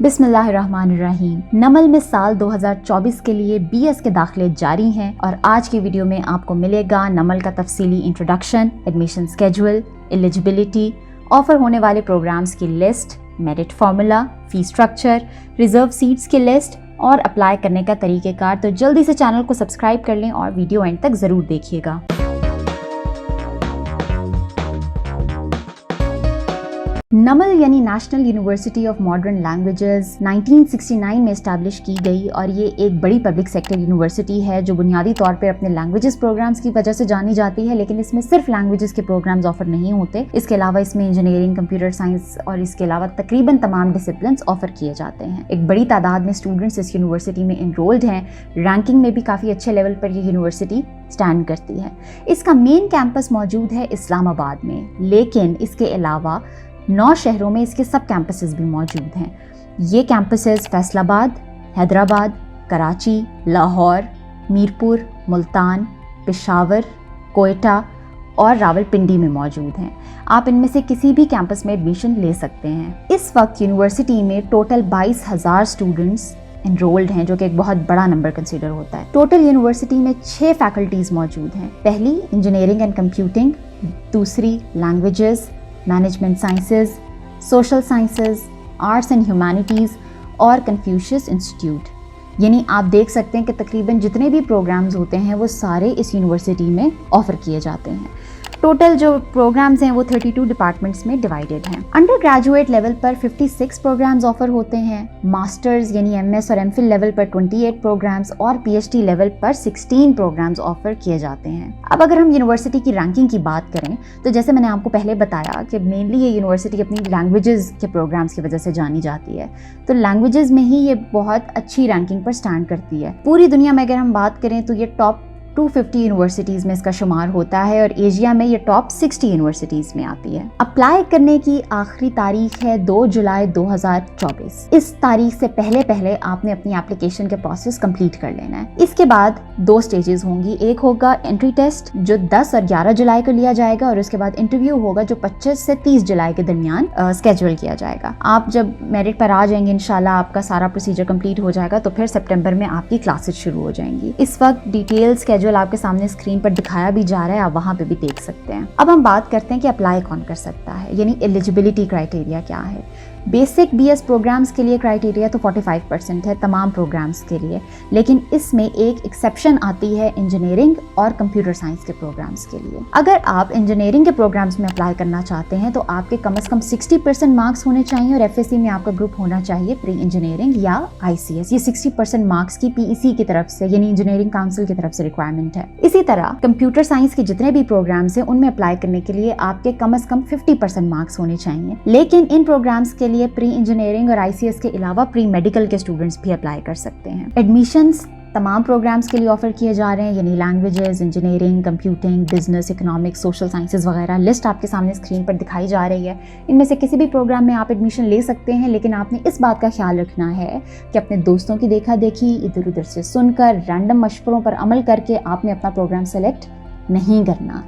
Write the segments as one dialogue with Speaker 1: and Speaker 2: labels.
Speaker 1: बिस्मिल्लाहिर्रहमानिर्रहीम। नमल में साल 2024 के लिए BS के दाखिले जारी हैं और आज की वीडियो में आपको मिलेगा नमल का तफसीली introduction, admission schedule, eligibility, offer होने वाले प्रोग्राम्स की list, merit formula, fee structure, reserve seats की लिस्ट और अप्लाई करने का तरीक़ेकार। तो जल्दी से चैनल को सब्सक्राइब कर लें और वीडियो एंड तक ज़रूर देखिएगा। नमल यानी national university of modern languages 1969 में इस्टेब्लिश की गई और ये एक बड़ी पब्लिक सेक्टर यूनिवर्सिटी है जो बुनियादी तौर पर अपने लैंग्वेजेस प्रोग्राम्स की वजह से जानी जाती है। लेकिन इसमें सिर्फ लैंग्वेजेस के प्रोग्राम्स ऑफर नहीं होते, इसके अलावा इसमें इंजीनियरिंग, कंप्यूटर साइंस और इसके अलावा तकरीबन तमाम डिसिप्लिन्स ऑफर किए जाते हैं। एक बड़ी तादाद में स्टूडेंट्स इस यूनिवर्सिटी में इनरोल्ड हैं। रैंकिंग में भी काफ़ी अच्छे लेवल पर ये यूनिवर्सिटी स्टैंड करती है। इसका मेन कैंपस मौजूद है इस्लामाबाद में, लेकिन इसके अलावा 9 शहरों में इसके सब कैंपसेस भी मौजूद हैं। ये कैंपसेस फैसलाबाद, हैदराबाद, कराची, लाहौर, मीरपुर, मुल्तान, पेशावर, कोयटा और रावलपिंडी में मौजूद हैं। आप इनमें से किसी भी कैंपस में एडमिशन ले सकते हैं। इस वक्त यूनिवर्सिटी में टोटल 22,000 स्टूडेंट्स एनरोल्ड हैं, जो कि एक बहुत बड़ा नंबर कंसीडर होता है। टोटल यूनिवर्सिटी में 6 फैकल्टीज़ मौजूद हैं। पहली इंजीनियरिंग एंड कंप्यूटिंग, दूसरी languages, management sciences, social sciences, arts and humanities और कन्फ्यूशियस इंस्टीट्यूट। यानी आप देख सकते हैं कि तकरीबन जितने भी प्रोग्राम्स होते हैं वो सारे इस यूनिवर्सिटी में ऑफ़र किए जाते हैं। टोटल जो प्रोग्राम्स हैं वो 32 डिपार्टमेंट्स में डिवाइडेड हैं। अंडर ग्रेजुएट लेवल पर 56 प्रोग्राम्स ऑफर होते हैं। मास्टर्स यानी MS और MPhil लेवल पर 28 प्रोग्राम्स और PhD लेवल पर 16 प्रोग्राम्स ऑफर किए जाते हैं। अब अगर हम यूनिवर्सिटी की रैंकिंग की बात करें तो जैसे मैंने आपको पहले बताया कि मेनली ये यूनिवर्सिटी अपनी लैंग्वेजेस के प्रोग्राम्स की वजह से जानी जाती है, तो लैंग्वेजेस में ही ये बहुत अच्छी रैंकिंग पर स्टैंड करती है। पूरी दुनिया में अगर हम बात करें तो ये टॉप 250 यूनिवर्सिटीज़ में इसका शुमार होता है और एशिया में ये टॉप 60 यूनिवर्सिटीज़ में आती है। अप्लाई करने की आखिरी तारीख है 2 जुलाई 2024। इस तारीख से पहले आपने अपनी एप्लीकेशन के प्रोसेस कंप्लीट कर लेना है। इसके बाद 2 स्टेजेस होंगी। एक होगा एंट्री टेस्ट जो 10 और 11 जुलाई को लिया जाएगा और उसके बाद इंटरव्यू होगा जो 25 से 30 जुलाई के दरमियान स्केड्यूल किया जाएगा। आप जब मेरिट पर आ जाएंगे, इंशाल्लाह आपका सारा प्रोसीजर कंप्लीट हो जाएगा, तो फिर सितंबर में आपकी क्लासेस शुरू हो जाएंगी। इस वक्त डिटेल स्केड्यूल आपके सामने स्क्रीन पर दिखाया भी जा रहा है, आप वहां पे भी देख सकते हैं। अब हम बात करते हैं कि अप्लाई कौन कर सकता है, यानी एलिजिबिलिटी क्राइटेरिया क्या है। बेसिक BS प्रोग्राम्स के लिए क्राइटेरिया तो 45% है तमाम प्रोग्राम्स के लिए, लेकिन इसमें एक एक्सेप्शन आती है इंजीनियरिंग और कंप्यूटर साइंस के प्रोग्राम्स के लिए। अगर आप इंजीनियरिंग के प्रोग्राम्स में अप्लाई करना चाहते हैं तो आपके कम से कम 60% मार्क्स होने चाहिए और FSC में आपका ग्रुप होना चाहिए प्री इंजीनियरिंग या ICS। ये 60% मार्क्स की PEC की तरफ से यानी इंजीनियरिंग काउंसिल की तरफ से रिक्वायरमेंट है। इसी तरह कंप्यूटर साइंस के जितने भी प्रोग्राम्स हैं उनमें अप्लाई करने के लिए आपके कम से कम 50% मार्क्स होने चाहिए। लेकिन इन प्रोग्राम्स के लिए प्री इंजीनियरिंग और ICS के अलावा प्री मेडिकल के स्टूडेंट्स भी अप्लाई कर सकते हैं। एडमिशंस तमाम प्रोग्राम्स के लिए ऑफर किए जा रहे हैं, यानी languages, engineering, computing, business, economics, social sciences वगैरह। लिस्ट आपके सामने स्क्रीन पर दिखाई जा रही है। इनमें से किसी भी प्रोग्राम में आप एडमिशन ले सकते हैं, लेकिन आपने इस बात का ख्याल रखना है कि अपने दोस्तों की देखा देखी, इधर उधर से सुनकर, रैंडम मशवरों पर अमल करके आपने अपना प्रोग्राम सेलेक्ट नहीं करना।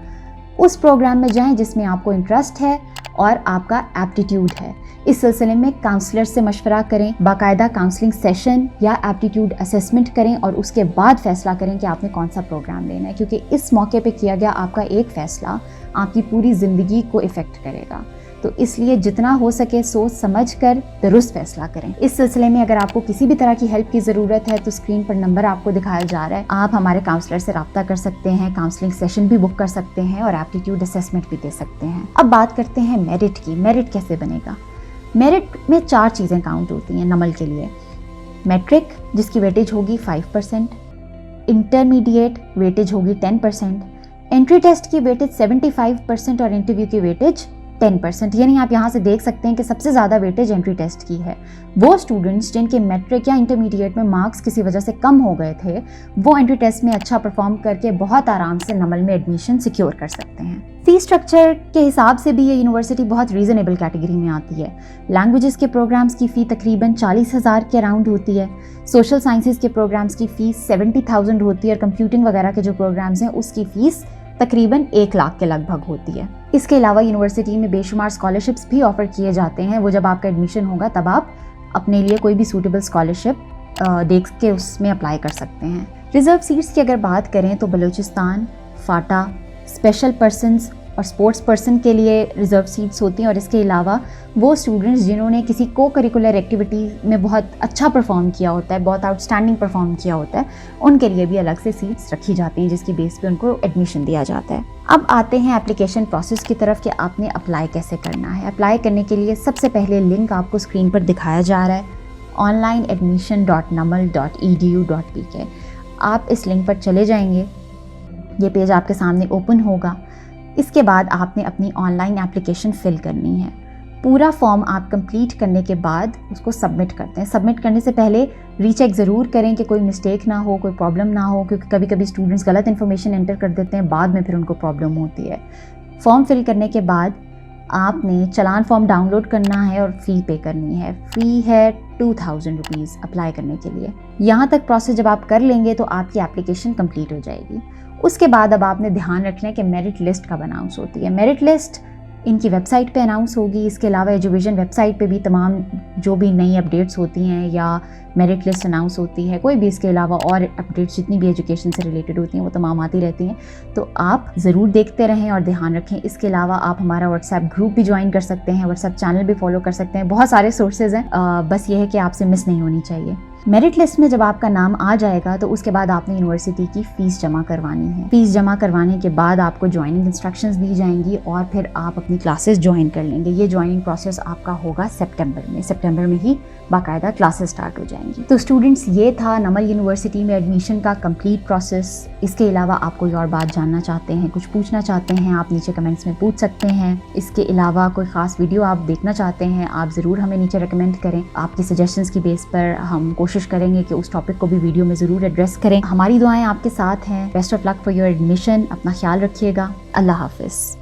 Speaker 1: उस प्रोग्राम में जाएं जिसमें आपको इंटरेस्ट है और आपका एप्टीट्यूड है। इस सिलसिले में काउंसलर से मशवरा करें, बाकायदा काउंसलिंग सेशन या एप्टीट्यूड असेसमेंट करें और उसके बाद फैसला करें कि आपने कौन सा प्रोग्राम लेना है, क्योंकि इस मौके पे किया गया आपका एक फ़ैसला आपकी पूरी ज़िंदगी को इफ़ेक्ट करेगा। तो इसलिए जितना हो सके सोच समझ कर दुरुस्त फैसला करें। इस सिलसिले में अगर आपको किसी भी तरह की हेल्प की ज़रूरत है तो स्क्रीन पर नंबर आपको दिखाया जा रहा है, आप हमारे काउंसलर से रब्ता कर सकते हैं, काउंसलिंग सेशन भी बुक कर सकते हैं और एप्टीट्यूड असेसमेंट भी दे सकते हैं। अब बात करते हैं मेरिट की। मेरिट कैसे बनेगा? मेरिट में 4 चीज़ें काउंट होती हैं नमल के लिए। मैट्रिक जिसकी वेटेज होगी 5%, इंटरमीडिएट वेटेज होगी 10%, एंट्री टेस्ट की वेटेज 75% और इंटरव्यू की वेटेज 10%। यानी आप यहाँ से देख सकते हैं कि सबसे ज़्यादा वेटेज एंट्री टेस्ट की है। वो स्टूडेंट्स जिनके मैट्रिक या इंटरमीडिएट में मार्क्स किसी वजह से कम हो गए थे, वो एंट्री टेस्ट में अच्छा परफॉर्म करके बहुत आराम से नमल में एडमिशन सिक्योर कर सकते हैं। फी स्ट्रक्चर के हिसाब से भी ये यूनिवर्सिटी बहुत रीज़नेबल कैटेगरी में आती है। लैंग्वेजेस के प्रोग्राम्स की फ़ी तकरीबन 40,000 के अराउंड होती है। सोशल साइंसेज के प्रोग्राम्स की फ़ीस 70,000 होती है और कंप्यूटिंग वगैरह के जो प्रोग्राम्स हैं उसकी फ़ीस तकरीबन 1 लाख के लगभग होती है। इसके अलावा यूनिवर्सिटी में बेशुमार स्कॉलरशिप्स भी ऑफर किए जाते हैं, वो जब आपका एडमिशन होगा तब आप اپنے لیے کوئی بھی سوٹیبل اسکالرشپ دیکھ کے اس میں اپلائی کر سکتے ہیں. ریزرو سیٹس کی اگر بات کریں تو بلوچستان، فاٹا، اسپیشل پرسنز اور اسپورٹس پرسن کے لیے ریزرو سیٹس ہوتی ہیں، اور اس کے علاوہ وہ اسٹوڈنٹس جنہوں نے کسی کو کریکولر ایکٹیویٹی میں بہت اچھا پرفارم کیا ہوتا ہے، بہت آؤٹ اسٹینڈنگ پرفارم کیا ہوتا ہے، ان کے لیے بھی الگ سے سیٹس رکھی جاتی ہیں جس کی بیس پہ ان کو ایڈمیشن دیا جاتا ہے. اب آتے ہیں اپلیکیشن پروسیس کی طرف کہ آپ نے اپلائی کیسے کرنا ہے. اپلائی کرنے کے لیے سب سے پہلے لنک آپ کو اسکرین پر دکھایا جا رہا ہے onlineadmission.namal.edu.pk. آپ اس لنک پر چلے جائیں گے، یہ پیج آپ کے سامنے اوپن ہوگا. اس کے بعد آپ نے اپنی آن لائن اپلیکیشن فل کرنی ہے. پورا فارم آپ کمپلیٹ کرنے کے بعد اس کو سبمٹ کرتے ہیں. سبمٹ کرنے سے پہلے ری چیک ضرور کریں کہ کوئی مسٹیک نہ ہو، کوئی پرابلم نہ ہو، کیونکہ کبھی کبھی اسٹوڈنٹس غلط انفارمیشن انٹر کر دیتے ہیں، بعد میں پھر ان کو پرابلم ہوتی ہے. فارم فل کرنے کے بعد آپ نے چلان فارم ڈاؤن لوڈ کرنا ہے اور فی پے کرنی ہے. فی ہے 2000 روپیز اپلائی کرنے کے لیے. یہاں تک پروسیس جب آپ کر لیں گے تو آپ کی اپلیکیشن کمپلیٹ ہو جائے گی. اس کے بعد اب آپ نے دھیان رکھنا ہے کہ میرٹ لسٹ کب اناؤنس ہوتی ہے. میرٹ لسٹ ان کی ویب سائٹ پہ اناؤنس ہوگی. اس کے علاوہ ایجوکیشن ویب سائٹ پہ بھی تمام جو بھی نئی اپڈیٹس ہوتی ہیں یا میرٹ لسٹ اناؤنس ہوتی ہے، کوئی بھی اس کے علاوہ اور اپڈیٹس جتنی بھی ایجوکیشن سے ریلیٹڈ ہوتی ہیں وہ تمام آتی رہتی ہیں، تو آپ ضرور دیکھتے رہیں اور دھیان رکھیں. اس کے علاوہ آپ ہمارا واٹس ایپ گروپ بھی جوائن کر سکتے ہیں، واٹس ایپ چینل بھی فالو کر سکتے ہیں. بہت سارے سورسز ہیں، بس یہ ہے کہ آپ سے مس نہیں ہونی چاہیے. میرٹ لسٹ میں جب آپ کا نام آ جائے گا تو اس کے بعد آپ نے یونیورسٹی کی فیس جمع کروانی ہے. فیس جمع کروانے کے بعد آپ کو جوائننگ انسٹرکشنز دی جائیں گی اور پھر آپ اپنی کلاسز جوائن کر لیں گے. یہ جوائننگ پروسیس آپ کا ہوگا سپٹمبر میں ہی باقاعدہ کلاسز سٹارٹ ہو جائیں گی. تو اسٹوڈنٹس، یہ تھا نمل یونیورسٹی میں ایڈمیشن کا کمپلیٹ پروسیس. اس کے علاوہ آپ کوئی اور بات جاننا چاہتے ہیں، کچھ پوچھنا چاہتے ہیں، آپ نیچے کمنٹس میں پوچھ سکتے ہیں. اس کے علاوہ کوئی خاص ویڈیو آپ دیکھنا چاہتے ہیں، آپ ضرور ہمیں نیچے ریکمینڈ کریں. آپ کی سجیشنز کی بیس پر ہم کوشش کریں گے کہ اس ٹاپک کو بھی ویڈیو میں ضرور ایڈریس کریں. ہماری دعائیں آپ کے ساتھ ہیں. Best of luck for your admission. اپنا خیال رکھیے گا. اللہ حافظ.